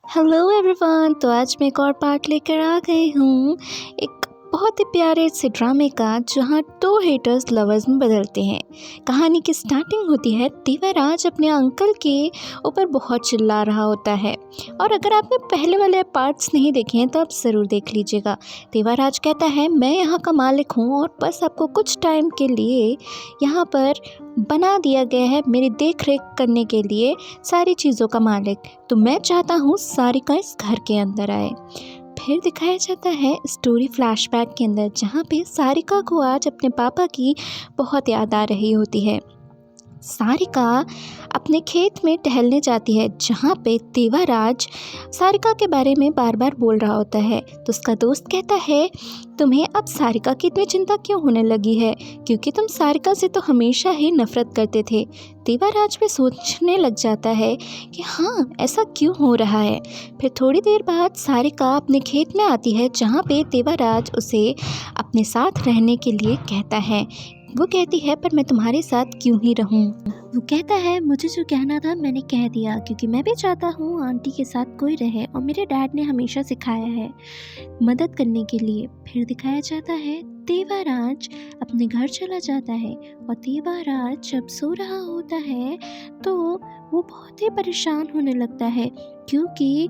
Hello everyone. तो आज मैं एक और पार्ट लेकर आ गई हूँ एक बहुत ही प्यारे से ड्रामे का, जहाँ दो हेटर्स लवर्स में बदलते हैं। कहानी की स्टार्टिंग होती है, देवराज अपने अंकल के ऊपर बहुत चिल्ला रहा होता है। और अगर आपने पहले वाले पार्ट्स नहीं देखे हैं तो आप ज़रूर देख लीजिएगा। देवराज कहता है, मैं यहाँ का मालिक हूँ और बस आपको कुछ टाइम के लिए यहाँ पर बना दिया गया है, मेरी देख रेख करने के लिए सारी चीज़ों का मालिक। तो मैं चाहता हूँ सारिका इस घर के अंदर आए। फिर दिखाया जाता है स्टोरी फ्लैशबैक के अंदर, जहाँ पे सारिका को आज अपने पापा की बहुत याद आ रही होती है। सारिका अपने खेत में टहलने जाती है, जहाँ पे देवराज सारिका के बारे में बार बार बोल रहा होता है। तो उसका दोस्त कहता है, तुम्हें अब सारिका की इतनी चिंता क्यों होने लगी है, क्योंकि तुम सारिका से तो हमेशा ही नफरत करते थे। देवराज भी सोचने लग जाता है कि हाँ, ऐसा क्यों हो रहा है। फिर थोड़ी देर बाद सारिका अपने खेत में आती है, जहाँ पे देवराज उसे अपने साथ रहने के लिए कहता है। वो कहती है, पर मैं तुम्हारे साथ क्यों ही रहूं। वो कहता है, मुझे जो कहना था मैंने कह दिया, क्योंकि मैं भी चाहता हूँ आंटी के साथ कोई रहे, और मेरे डैड ने हमेशा सिखाया है मदद करने के लिए। फिर दिखाया जाता है देवराज अपने घर चला जाता है, और देवराज जब सो रहा होता है तो वो बहुत ही परेशान होने लगता है, क्योंकि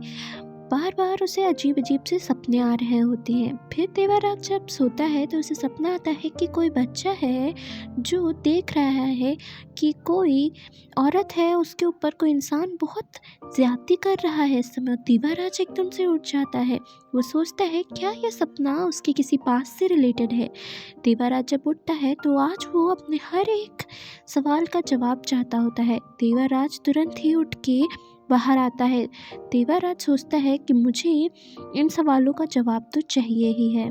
बार बार उसे अजीब अजीब से सपने आ रहे होते हैं। फिर देवराज जब सोता है तो उसे सपना आता है कि कोई बच्चा है जो देख रहा है कि कोई औरत है, उसके ऊपर कोई इंसान बहुत ज्यादती कर रहा है इस समय। देवराज एकदम से उठ जाता है। वो सोचता है, क्या यह सपना उसके किसी पास से रिलेटेड है। देवराज जब उठता है तो आज वो अपने हर एक सवाल का जवाब चाहता होता है। देवराज तुरंत ही उठ के बाहर आता है। देवराज सोचता है कि मुझे इन सवालों का जवाब तो चाहिए ही है।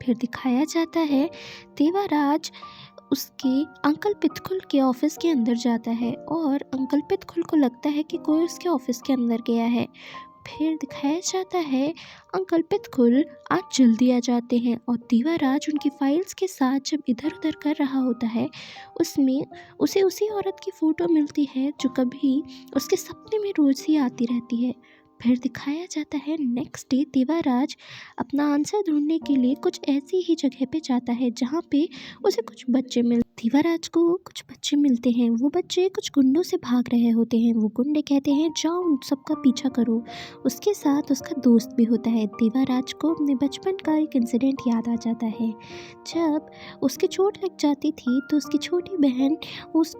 फिर दिखाया जाता है देवराज उसके अंकल पितकुल के ऑफिस के अंदर जाता है, और अंकल पितकुल को लगता है कि कोई उसके ऑफिस के अंदर गया है। फिर दिखाया जाता है अंकल पितकुल आज जल्दी आ जाते हैं, और देवराज उनकी फाइल्स के साथ जब इधर उधर कर रहा होता है, उसमें उसे उसी औरत की फ़ोटो मिलती है जो कभी उसके सपने में रोज़ ही आती रहती है। फिर दिखाया जाता है नेक्स्ट डे देवराज अपना आंसर ढूंढने के लिए कुछ ऐसी ही जगह पे जाता है, जहाँ पे उसे कुछ बच्चे देवराज को कुछ बच्चे मिलते हैं। वो बच्चे कुछ गुंडों से भाग रहे होते हैं। वो गुंडे कहते हैं, जाओ उन सबका पीछा करो। उसके साथ उसका दोस्त भी होता है। देवराज को अपने बचपन का एक इंसिडेंट याद आ जाता है। जब उसकी चोट लग जाती थी तो उसकी छोटी बहन उस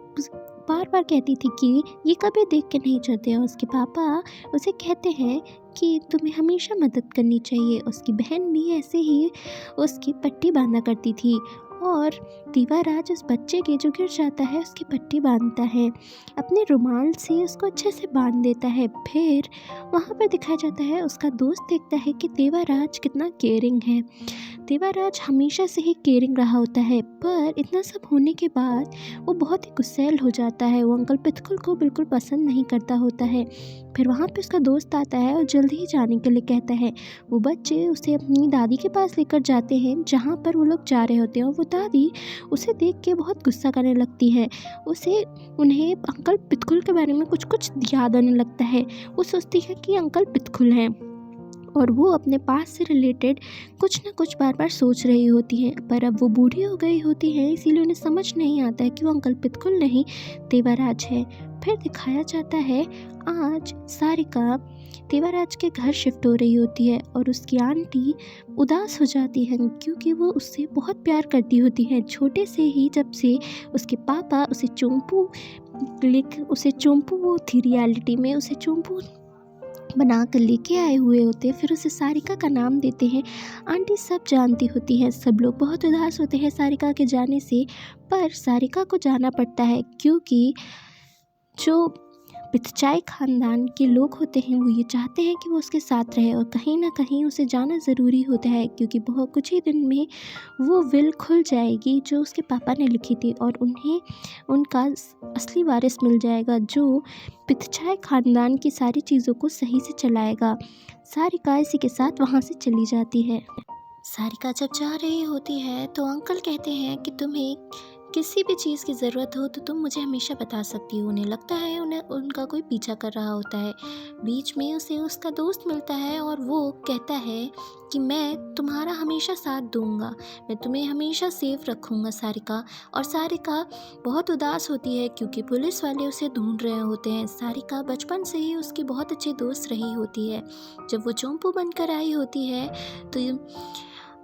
बार बार कहती थी कि ये कभी देख के नहीं जाते, और उसके पापा उसे कहते हैं कि तुम्हें हमेशा मदद करनी चाहिए। उसकी बहन भी ऐसे ही उसकी पट्टी बांधा करती थी, और देवराज उस बच्चे के जो गिर जाता है उसकी पट्टी बांधता है, अपने रुमाल से उसको अच्छे से बांध देता है। फिर वहाँ पर दिखाया जाता है उसका दोस्त देखता है कि देवराज कितना केयरिंग है। देवराज हमेशा से ही केयरिंग रहा होता है, पर इतना सब होने के बाद वो बहुत ही गुस्सैल हो जाता है। वो अंकल पितकुल को बिल्कुल पसंद नहीं करता होता है। फिर वहाँ पे उसका दोस्त आता है और जल्दी ही जाने के लिए कहता है। वो बच्चे उसे अपनी दादी के पास लेकर जाते हैं, जहाँ पर वो लोग जा रहे होते हैं, और वो दादी उसे देख के बहुत गुस्सा करने लगती है। उन्हें अंकल पितकुल के बारे में कुछ कुछ याद आने लगता है। वो सोचती है कि अंकल पितकुल हैं, और वो अपने पास से रिलेटेड कुछ ना कुछ बार बार सोच रही होती हैं। पर अब वो बूढ़ी हो गई होती हैं, इसीलिए उन्हें समझ नहीं आता है कि वो अंकल पितकुल नहीं देवराज है। फिर दिखाया जाता है आज सारिका देवराज के घर शिफ्ट हो रही होती है, और उसकी आंटी उदास हो जाती है, क्योंकि वो उससे बहुत प्यार करती होती है। छोटे से ही जब से उसके पापा उसे चोंपू वो थी रियलिटी में उसे चोंपू बना कर लेके आए हुए होते हैं, फिर उसे सारिका का नाम देते हैं। आंटी सब जानती होती है। सब लोग बहुत उदास होते हैं सारिका के जाने से, पर सारिका को जाना पड़ता है, क्योंकि जो पितचाई खानदान के लोग होते हैं वो ये चाहते हैं कि वो उसके साथ रहे, और कहीं ना कहीं उसे जाना ज़रूरी होता है, क्योंकि बहुत कुछ ही दिन में वो विल खुल जाएगी जो उसके पापा ने लिखी थी, और उन्हें उनका असली वारिस मिल जाएगा, जो पितचाई खानदान की सारी चीज़ों को सही से चलाएगा। सारिका इसी के साथ वहाँ से चली जाती है। सारिका जब जा रही होती है तो अंकल कहते हैं कि तुम्हें किसी भी चीज़ की ज़रूरत हो तो तुम मुझे हमेशा बता सकती हो। उन्हें लगता है उन्हें उनका कोई पीछा कर रहा होता है। बीच में उसे उसका दोस्त मिलता है और वो कहता है कि मैं तुम्हारा हमेशा साथ दूंगा, मैं तुम्हें हमेशा सेफ रखूंगा सारिका। और सारिका बहुत उदास होती है क्योंकि पुलिस वाले उसे ढूंढ रहे होते हैं। सारिका बचपन से ही उसकी बहुत अच्छी दोस्त रही होती है। जब वो चोंपू बनकर आई होती है तो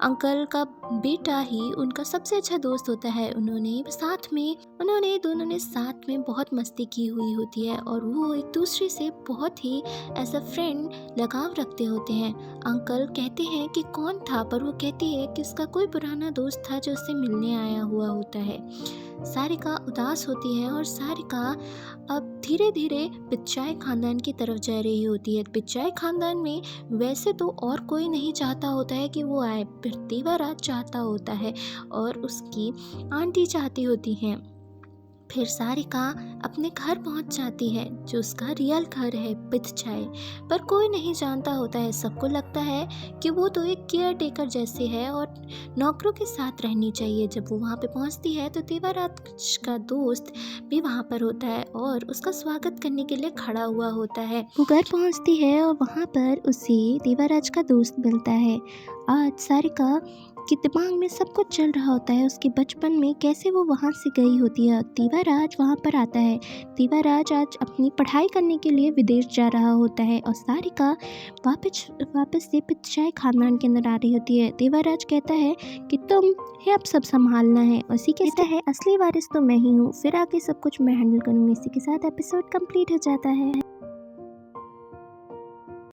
अंकल का बेटा ही उनका सबसे अच्छा दोस्त होता है। उन्होंने दोनों ने साथ में बहुत मस्ती की हुई होती है और वो एक दूसरे से बहुत ही एज अ फ्रेंड लगाव रखते होते हैं। अंकल कहते हैं कि कौन था, पर वो कहती है कि उसका कोई पुराना दोस्त था जो उससे मिलने आया हुआ होता है। सारिका उदास होती है और सारिका अब धीरे धीरे पिच्चाई खानदान की तरफ जा रही होती है। पिच्चाई खानदान में वैसे तो और कोई नहीं चाहता होता है कि वो आए, पर देवराज चाहता होता है और उसकी आंटी चाहती होती हैं। फिर सारिका अपने घर पहुंच जाती है जो उसका रियल घर है पिच्चाई, पर कोई नहीं जानता होता है। सबको लगता है कि वो तो एक केयर टेकर जैसे है और नौकरों के साथ रहनी चाहिए। जब वो वहाँ पे पहुँचती है तो देवराज का दोस्त भी वहाँ पर होता है और उसका स्वागत करने के लिए खड़ा हुआ होता है। वो घर पहुँचती है और वहाँ पर उसे देवराज का दोस्त मिलता है। आज सारिका के दिमाग में सब कुछ चल रहा होता है, उसके बचपन में कैसे वो वहाँ से गई होती है। देवराज वहाँ पर आता है। देवराज आज अपनी पढ़ाई करने के लिए विदेश जा रहा होता है और सारिका वापस से पिच्चाई खानदान के अंदर आ रही होती है। देवराज कहता है कि तुम है अब सब संभालना है। उसी कहता है असली वारिस तो मैं ही हूँ, फिर आगे सब कुछ मैं हैंडल करूँगी। इसी के साथ एपिसोड कंप्लीट हो जाता है।